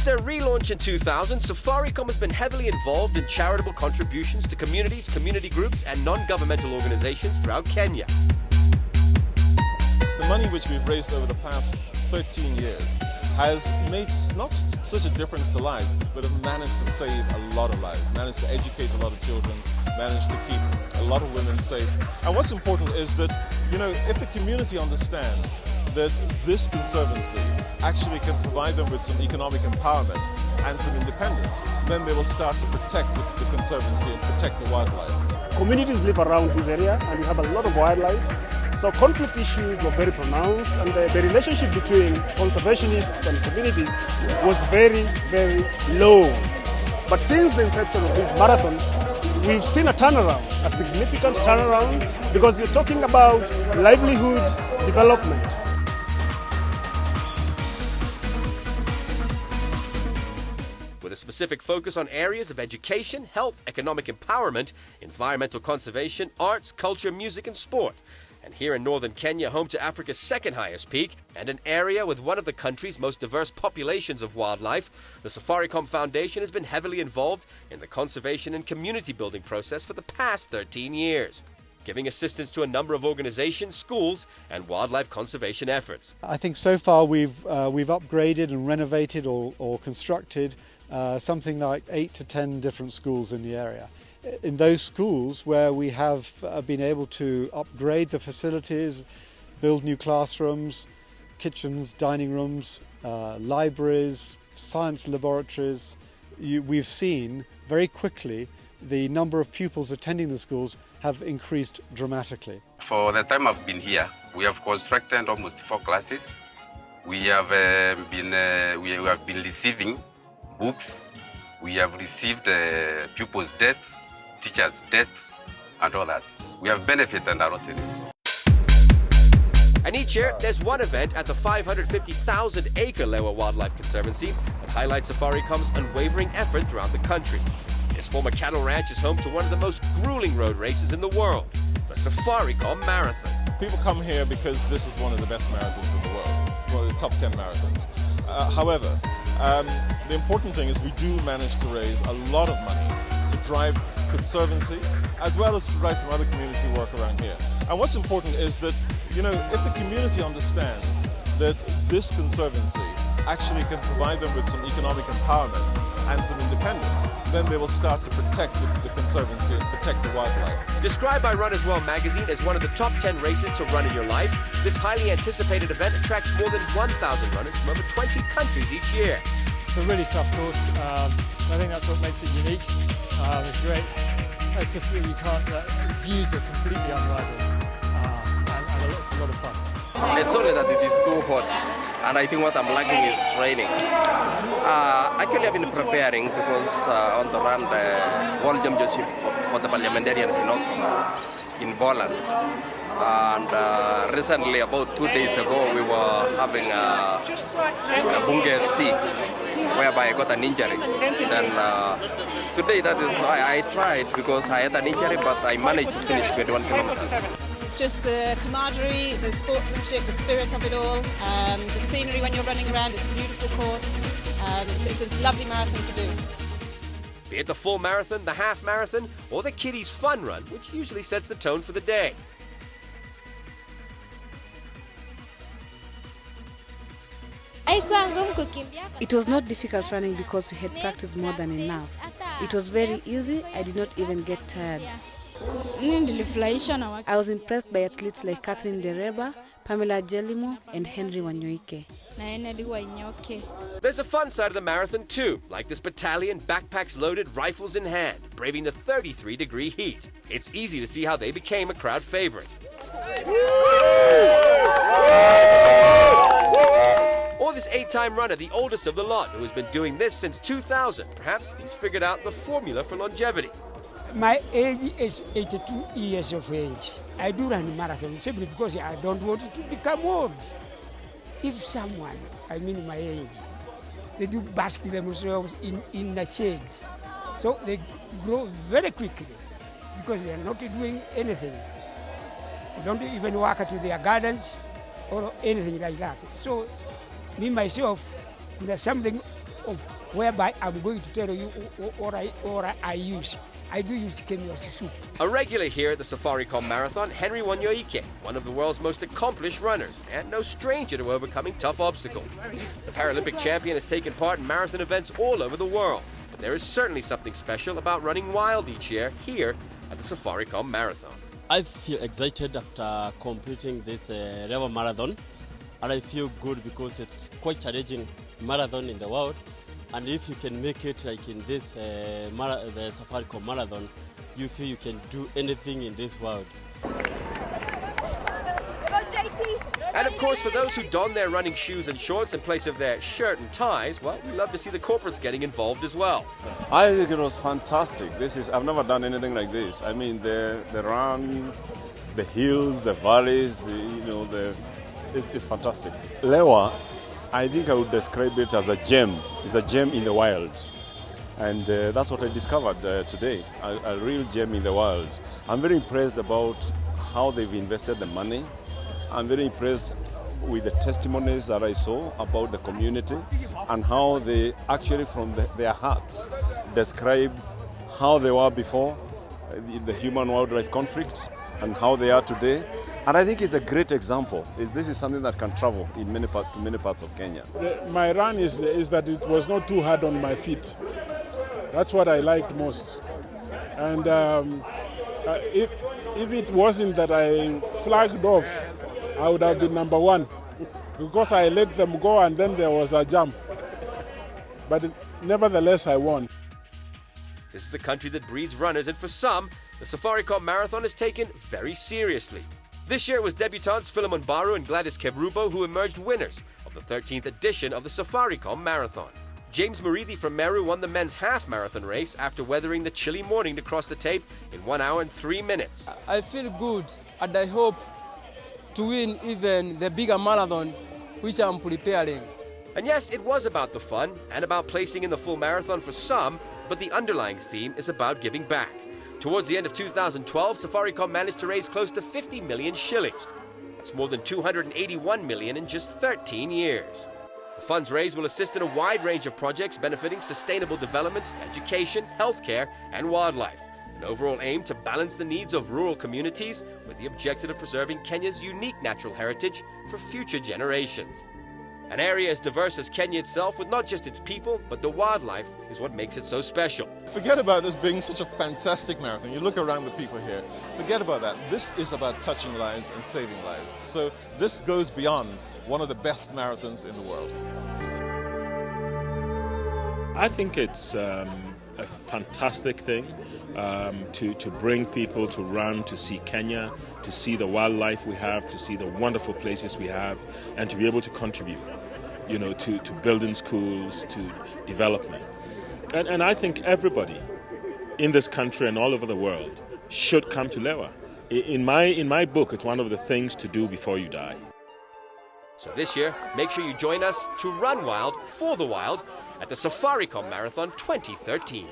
their relaunch in 2000, Safaricom has been heavily involved in charitable contributions to communities, community groups, and non-governmental organizations throughout Kenya. The money which we've raised over the past 13 years has made not such a difference to lives, but have managed to save a lot of lives, managed to educate a lot of children, managed to keep a lot of women safe. And what's important is that, if the community understands that this conservancy actually can provide them with some economic empowerment and some independence, then they will start to protect the conservancy and protect the wildlife. Communities live around this area and we have a lot of wildlife. So conflict issues were very pronounced, and the relationship between conservationists and communities was very, very low. But since the inception of this marathon, we've seen a turnaround, a significant turnaround, because we're talking about livelihood development. With a specific focus on areas of education, health, economic empowerment, environmental conservation, arts, culture, music, and sport. And here in northern Kenya, home to Africa's second highest peak, and an area with one of the country's most diverse populations of wildlife, the Safaricom Foundation has been heavily involved in the conservation and community building process for the past 13 years, giving assistance to a number of organizations, schools, and wildlife conservation efforts. I think so far we've upgraded and renovated or constructed something like 8 to 10 different schools in the area. In those schools where we have been able to upgrade the facilities, build new classrooms, kitchens, dining rooms, libraries, science laboratories, we've seen very quickly the number of pupils attending the schools have increased dramatically. For the time I've been here, we have constructed almost 4 classes. We have been receiving books. We have received pupils' desks, teachers' desks, and all that. We have benefited a lot in it. And each year, there's one event at the 550,000-acre Lewa Wildlife Conservancy that highlights Safaricom's unwavering effort throughout the country. This former cattle ranch is home to one of the most grueling road races in the world, the Safaricom Marathon. People come here because this is one of the best marathons in the world, one of the top 10 marathons. However, the important thing is we do manage to raise a lot of money to drive conservancy, as well as to drive some other community work around here. And what's important is that, if the community understands that this conservancy actually can provide them with some economic empowerment and some independence, then they will start to protect the conservancy and protect the wildlife. Described by Run As Well magazine as one of the top 10 races to run in your life, this highly anticipated event attracts more than 1,000 runners from over 20 countries each year. It's a really tough course. I think that's what makes it unique. It's great. It's just that you can't, views are completely unrivaled, and it's a lot of fun. It's only that it is too hot, and I think what I'm lacking is training. Actually, I've been preparing because I want to run the World Championship for the parliamentarians in Oxford, in Poland. And recently, about 2 days ago, we were having a Bunge FC, whereby I got an injury. Then today, that is why I tried, because I had an injury, but I managed to finish 21 kilometers. Just the camaraderie, the sportsmanship, the spirit of it all, the scenery when you're running around. It's a beautiful course. It's a lovely marathon to do. Be it the full marathon, the half marathon, or the kiddies' fun run, which usually sets the tone for the day. It was not difficult running because we had practiced more than enough. It was very easy. I did not even get tired. I was impressed by athletes like Catherine Dereba, Pamela Jelimo, and Henry Wanyoike. There's a fun side of the marathon too, like this battalion, backpacks loaded, rifles in hand, braving the 33-degree heat. It's easy to see how they became a crowd favorite. Or this 8-time runner, the oldest of the lot, who has been doing this since 2000. Perhaps he's figured out the formula for longevity. My age is 82 years of age. I do run a marathon simply because I don't want to become old. If someone, my age, they do bask themselves in a shade, so they grow very quickly because they are not doing anything. They don't even work to their gardens or anything like that. So me myself, there's something of whereby I'm going to tell you or I use. I do use Kenya's soup. A regular here at the Safaricom Marathon, Henry Wanyoike, one of the world's most accomplished runners and no stranger to overcoming tough obstacles. The Paralympic champion has taken part in marathon events all over the world, but there is certainly something special about running wild each year here at the Safaricom Marathon. I feel excited after completing this Lewa Marathon, and I feel good because it's quite challenging marathon in the world. And if you can make it like in this the Safaricom Marathon, you feel you can do anything in this world. And of course, for those who don their running shoes and shorts in place of their shirt and ties, well, we love to see the corporates getting involved as well. I think it was fantastic. I've never done anything like this. I mean, the run, the hills, the valleys, it's fantastic. Lewa, I think I would describe it as a gem. It's a gem in the wild. And that's what I discovered today, a real gem in the wild. I'm very impressed about how they've invested the money. I'm very impressed with the testimonies that I saw about the community and how they actually from their hearts describe how they were before the human-wildlife conflict and how they are today. And I think it's a great example. This is something that can travel in to many parts of Kenya. My run is that it was not too hard on my feet. That's what I liked most. And if it wasn't that I flagged off, I would have been number one because I let them go and then there was a jump. But nevertheless, I won. This is a country that breeds runners, and for some, the Safaricom Marathon is taken very seriously. This year it was debutantes Philemon Baru and Gladys Kebrubo who emerged winners of the 13th edition of the Safaricom Marathon. James Murithi from Meru won the men's half marathon race after weathering the chilly morning to cross the tape in 1 hour and 3 minutes. I feel good and I hope to win even the bigger marathon which I'm preparing. And yes, it was about the fun and about placing in the full marathon for some, but the underlying theme is about giving back. Towards the end of 2012, Safaricom managed to raise close to 50 million shillings. That's more than 281 million in just 13 years. The funds raised will assist in a wide range of projects benefiting sustainable development, education, healthcare, and wildlife. An overall aim to balance the needs of rural communities with the objective of preserving Kenya's unique natural heritage for future generations. An area as diverse as Kenya itself, with not just its people, but the wildlife, is what makes it so special. Forget about this being such a fantastic marathon. You look around the people here, forget about that. This is about touching lives and saving lives. So this goes beyond one of the best marathons in the world. I think it's a fantastic thing to bring people to run, to see Kenya, to see the wildlife we have, to see the wonderful places we have, and to be able to contribute, to building schools, to development. And I think everybody in this country and all over the world should come to Lewa. In my book, it's one of the things to do before you die. So this year, make sure you join us to run wild for the wild at the Safaricom Marathon 2013.